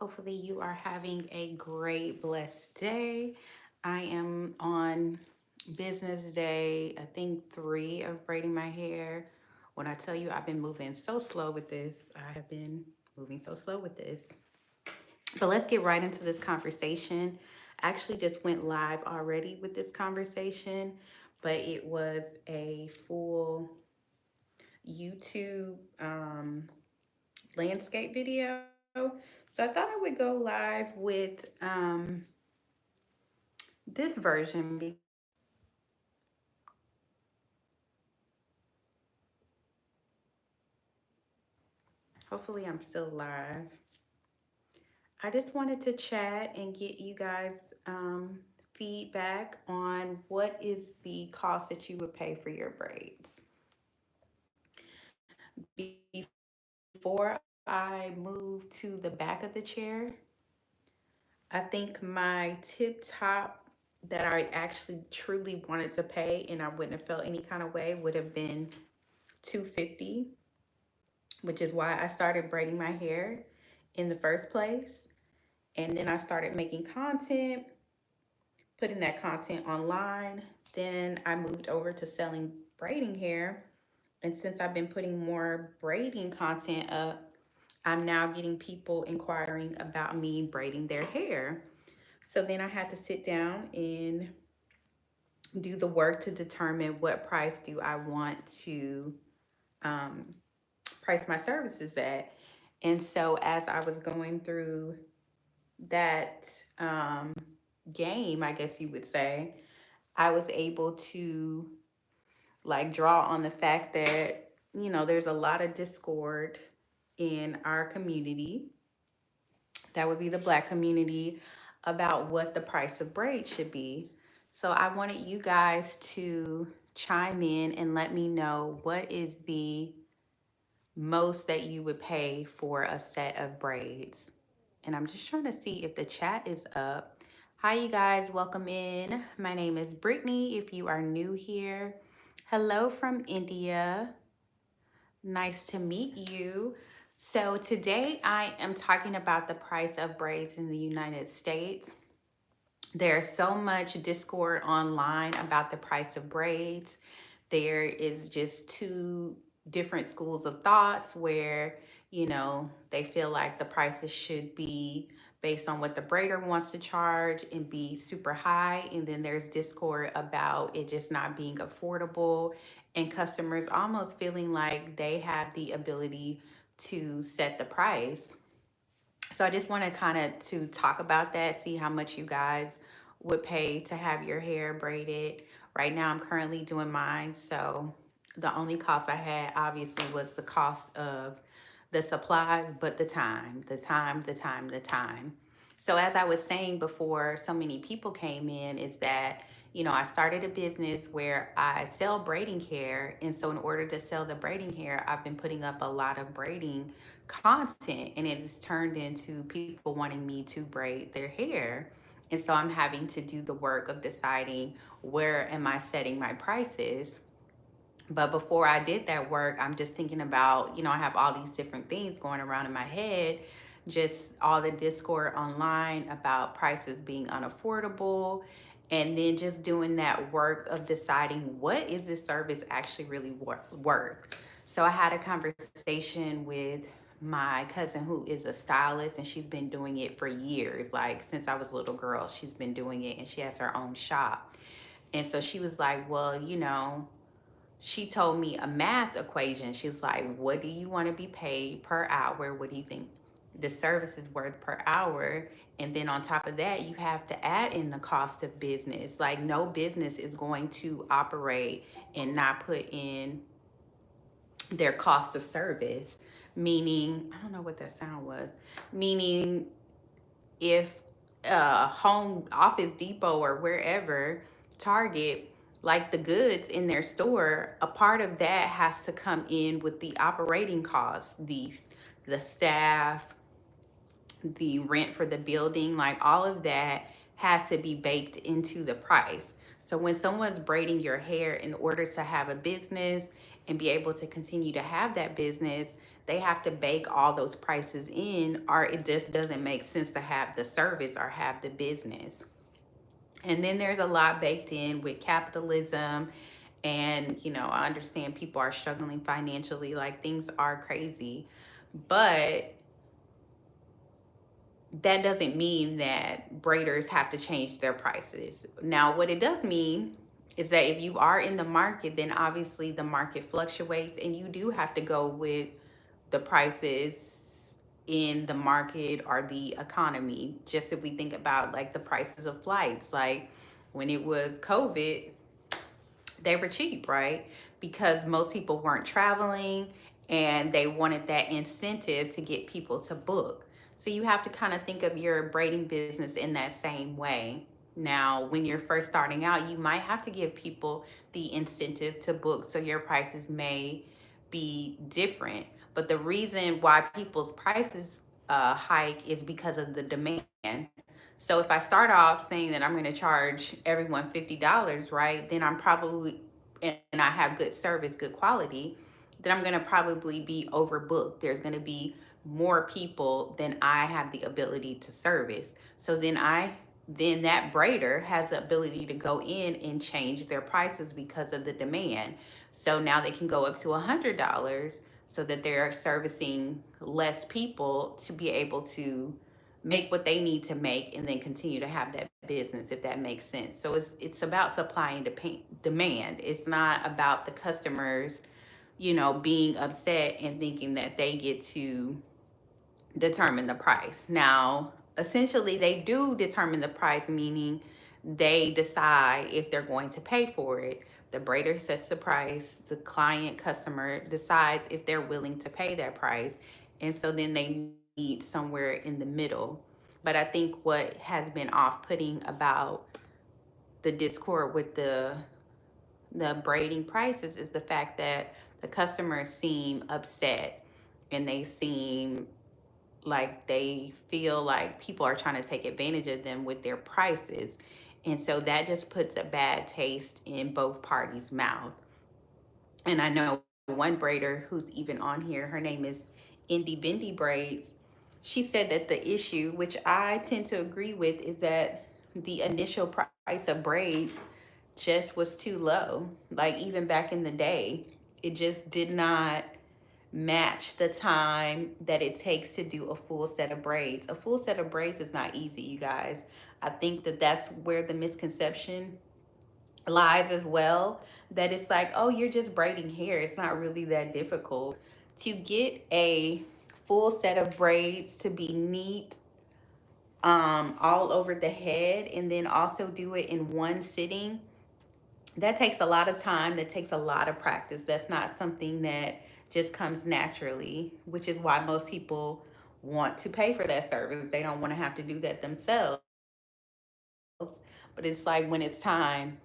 Hopefully, you are having a great, blessed day. I am on business day, I think three of braiding my hair. When I tell you I've been moving so slow with this, I have been moving so slow with this. But let's get right into this conversation. I actually just went live already with this conversation, but it was a full YouTube landscape video. So I thought I would go live with this version because hopefully I'm still live. I just wanted to chat and get you guys feedback on what is the cost that you would pay for your braids. Before I move to the back of the chair, I think my tip top that I actually truly wanted to pay and I wouldn't have felt any kind of way would have been 250, which is why I started braiding my hair in the first place. And then I started making content, putting that content online. Then I moved over to selling braiding hair. And since I've been putting more braiding content up, I'm now getting people inquiring about me braiding their hair. So then I had to sit down and do the work to determine what price do I want to um, price my services at. And so as I was going through that game, I guess you would say, I was able to like draw on the fact that, there's a lot of discord in our community. That would be the Black community about what the price of braid should be. So I wanted you guys to chime in and let me know what is the most that you would pay for a set of braids. And I'm just trying to see if the chat is up. Hi, you guys. Welcome in. My name is Brittany. If you are new here, hello from India. Nice to meet you. So, today I am talking about the price of braids in the United States. There's so much discord online about the price of braids. There is just two different schools of thoughts where, they feel like the prices should be based on what the braider wants to charge and be super high. And then there's discord about it just not being affordable and customers almost feeling like they have the ability to set the price. So I just want to kind of to talk about that, see how much you guys would pay to have your hair braided. Right now I'm currently doing mine, so the only cost I had obviously was the cost of the supplies, but the time. So as I was saying before so many people came in is that, I started a business where I sell braiding hair. And so in order to sell the braiding hair, I've been putting up a lot of braiding content and it has turned into people wanting me to braid their hair. And so I'm having to do the work of deciding where am I setting my prices. But before I did that work, I'm just thinking about, I have all these different things going around in my head, just all the discord online about prices being unaffordable. And then just doing that work of deciding what is this service actually really worth. So I had a conversation with my cousin who is a stylist and she's been doing it for years. Like since I was a little girl, she's been doing it and she has her own shop. And so she was like, well, she told me a math equation. She's like, what do you want to be paid per hour? What do you think the service is worth per hour? And then on top of that, you have to add in the cost of business. Like, no business is going to operate and not put in their cost of service. Meaning, I don't know what that sound was. Meaning, if Home Office Depot or wherever, Target, like the goods in their store, a part of that has to come in with the operating costs, the staff, the rent for the building, like all of that has to be baked into the price. So when someone's braiding your hair in order to have a business, and be able to continue to have that business, they have to bake all those prices in, or it just doesn't make sense to have the service or have the business. And then there's a lot baked in with capitalism. And, I understand people are struggling financially, like things are crazy. But that doesn't mean that braiders have to change their prices. Now, what it does mean is that if you are in the market, then obviously the market fluctuates and you do have to go with the prices in the market or the economy. Just if we think about like the prices of flights, like when it was COVID, they were cheap, right? Because most people weren't traveling and they wanted that incentive to get people to book. So you have to kind of think of your braiding business in that same way. Now, when you're first starting out, you might have to give people the incentive to book, so your prices may be different. But the reason why people's prices hike is because of the demand. So if I start off saying that I'm going to charge everyone $50, right, then I'm probably, and I have good service, good quality, then I'm going to probably be overbooked. There's going to be more people than I have the ability to service. So then that braider has the ability to go in and change their prices because of the demand. So now they can go up to $100 so that they're servicing less people to be able to make what they need to make and then continue to have that business, if that makes sense. So it's about supply and demand. It's not about the customers, being upset and thinking that they get to determine the price. Now, essentially, they do determine the price, meaning they decide if they're going to pay for it. The braider sets the price, the client customer decides if they're willing to pay that price. And so then they meet somewhere in the middle. But I think what has been off putting about the discord with the braiding prices is the fact that the customers seem upset and they seem like they feel like people are trying to take advantage of them with their prices. And so that just puts a bad taste in both parties' mouth. And I know one braider who's even on here, her name is Indie Bendy Braids. She said that the issue, which I tend to agree with, is that the initial price of braids just was too low. Like even back in the day, it just did not match the time that it takes to do a full set of braids. A full set of braids is not easy, you guys. I think that that's where the misconception lies as well, that it's like, oh, you're just braiding hair. It's not really that difficult. To get a full set of braids to be neat all over the head and then also do it in one sitting, that takes a lot of time. That takes a lot of practice. That's not something that just comes naturally, which is why most people want to pay for that service. They don't want to have to do that themselves. But it's like when it's time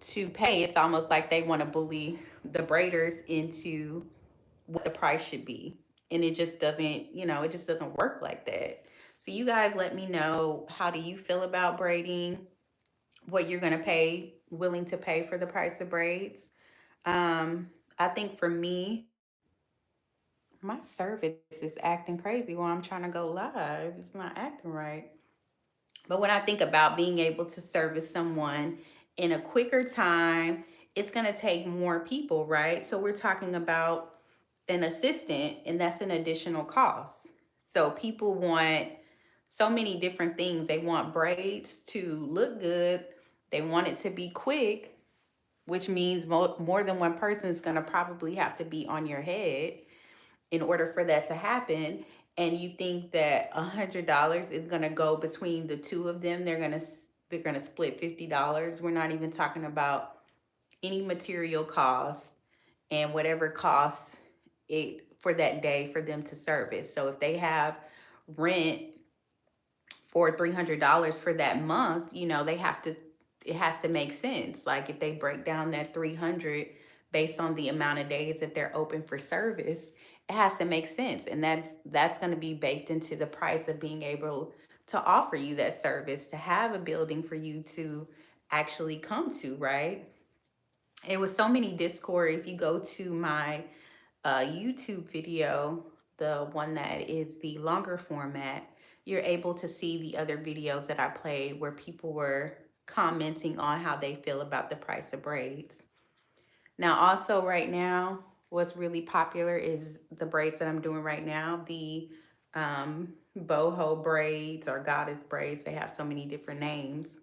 to pay, it's almost like they want to bully the braiders into what the price should be. And it just doesn't it just doesn't work like that. So you guys let me know, how do you feel about braiding? What you're going to pay, willing to pay for the price of braids? I think for me, my service is acting crazy while I'm trying to go live. It's not acting right. But when I think about being able to service someone in a quicker time, it's going to take more people, right? So we're talking about an assistant, and that's an additional cost. So people want so many different things. They want braids to look good, they want it to be quick, which means more than one person is going to probably have to be on your head in order for that to happen. And you think that $100 is going to go between the two of them, they're going to split $50. We're not even talking about any material cost and whatever costs it for that day for them to service. So if they have rent for $300 for that month, they have to, it has to make sense. Like if they break down that 300 based on the amount of days that they're open for service, it has to make sense. And that's going to be baked into the price of being able to offer you that service, to have a building for you to actually come to, right? It was so many Discord. If you go to my YouTube video, the one that is the longer format, you're able to see the other videos that I played where people were commenting on how they feel about the price of braids. Now, also right now, what's really popular is the braids that I'm doing right now, the boho braids or goddess braids. They have so many different names.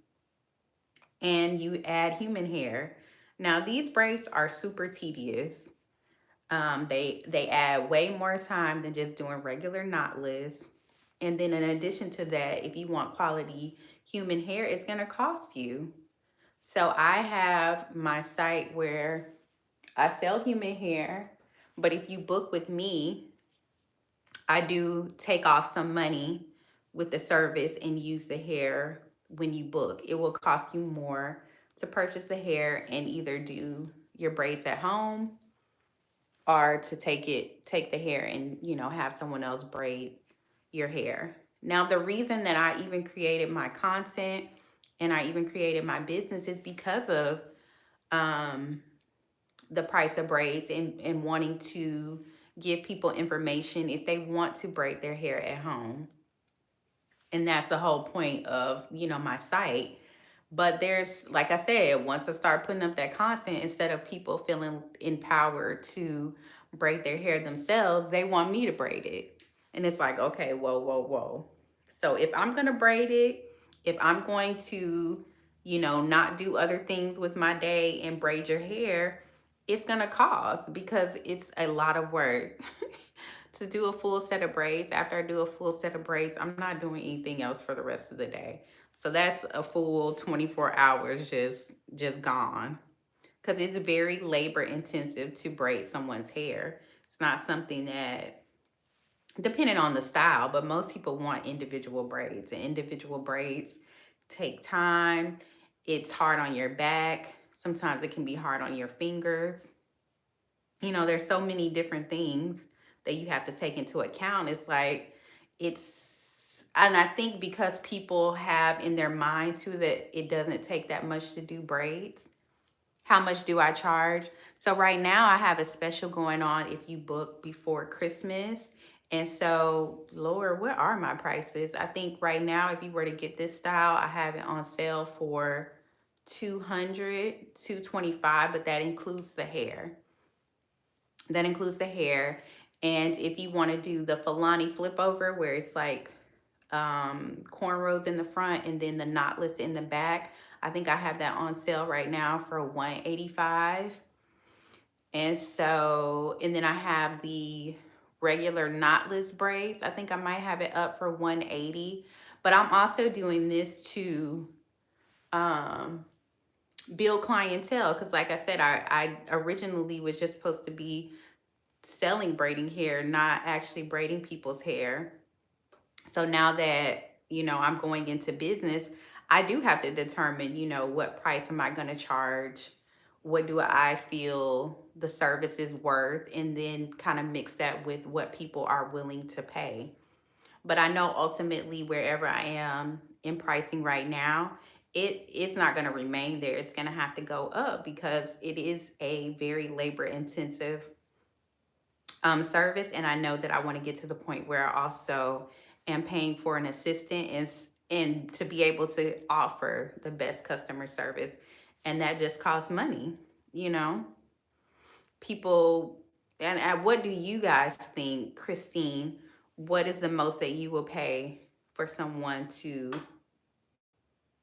And you add human hair. Now, these braids are super tedious. They add way more time than just doing regular knotless. And then in addition to that, if you want quality human hair, it's gonna cost you. So I have my site where I sell human hair, but if you book with me, I do take off some money with the service and use the hair when you book. It will cost you more to purchase the hair and either do your braids at home or to take the hair and, have someone else braid your hair. Now, the reason that I even created my content and I even created my business is because of um the price of braids and wanting to give people information if they want to braid their hair at home. And that's the whole point of, my site. But there's, like I said, once I start putting up that content, instead of people feeling empowered to braid their hair themselves, they want me to braid it. And it's like, okay, whoa, whoa, whoa. So if I'm going to braid it, if I'm going to, not do other things with my day and braid your hair, it's going to cost because it's a lot of work. To do a full set of braids, after I do a full set of braids, I'm not doing anything else for the rest of the day. So that's a full 24 hours just gone. Cuz it's very labor intensive to braid someone's hair. It's not something that, depending on the style, but most people want individual braids, and individual braids take time. It's hard on your back. Sometimes it can be hard on your fingers. There's so many different things that you have to take into account. It's like, and I think because people have in their mind too that it doesn't take that much to do braids. How much do I charge? So right now I have a special going on if you book before Christmas. And so, Lord, what are my prices? I think right now, if you were to get this style, I have it on sale for 200, 225, but that includes the hair. That includes the hair. And if you want to do the Falani flip over, where it's like cornrows in the front and then the knotless in the back, I think I have that on sale right now for 185. And so, and then I have the regular knotless braids. I think I might have it up for 180. But I'm also doing this to um, build clientele because, like I said, I originally was just supposed to be selling braiding hair, not actually braiding people's hair. So now that, I'm going into business, I do have to determine, what price am I going to charge? What do I feel the service is worth? And then kind of mix that with what people are willing to pay. But I know ultimately wherever I am in pricing right now, it's not going to remain there. It's going to have to go up because it is a very labor intensive service, and I know that I want to get to the point where I also am paying for an assistant and to be able to offer the best customer service, and that just costs money. You know, people, and what do you guys think, Christine? What is the most that you will pay for someone to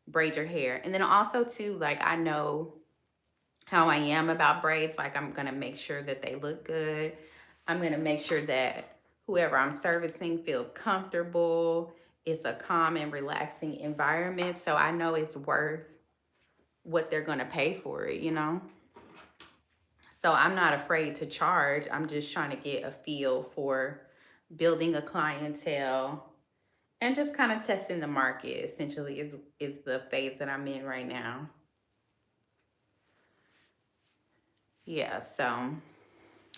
braid your hair? And then also too, like I know how I am about braids. Like I'm gonna make sure that they look good. I'm gonna make sure that whoever I'm servicing feels comfortable. It's a calm and relaxing environment. So I know it's worth what they're gonna pay for it. So I'm not afraid to charge. I'm just trying to get a feel for building a clientele and just kind of testing the market essentially is the phase that I'm in right now. Yeah, so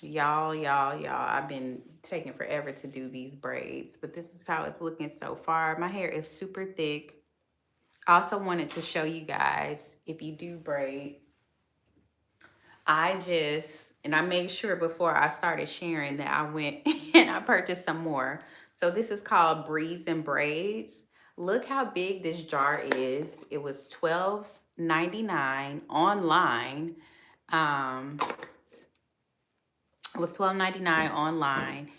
y'all, I've been taking forever to do these braids, but this is how it's looking so far. My hair is super thick. I also wanted to show you guys, if you do braid, And I made sure before I started sharing that I went and I purchased some more. So this is called Breeze and Braids. Look how big this jar is. It was $12.99 online. Um, it was $12.99 online,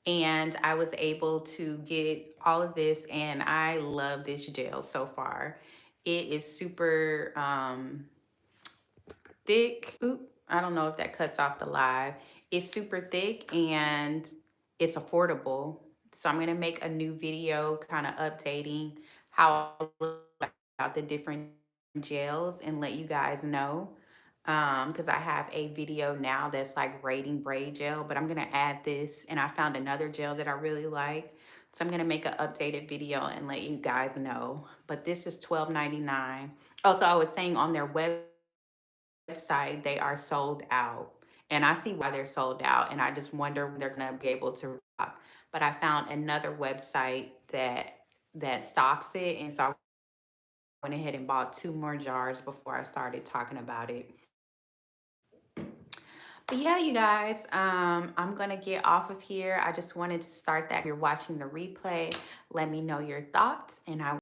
and I was able to get all of this, and I love this gel so far. It is super thick. Oop, I don't know if that cuts off the live. It's super thick and it's affordable. So I'm gonna make a new video kind of updating how I look about the different gels and let you guys know. Because I have a video now that's like rating braid gel, but I'm gonna add this, and I found another gel that I really like. So I'm gonna make an updated video and let you guys know. But this is $12.99. Also, I was saying on their website, they are sold out. And I see why they're sold out. And I just wonder when they're gonna be able to restock. But I found another website that stocks it. And so I went ahead and bought two more jars before I started talking about it. But yeah, you guys, I'm gonna get off of here. I just wanted to start that. If you're watching the replay, let me know your thoughts, and I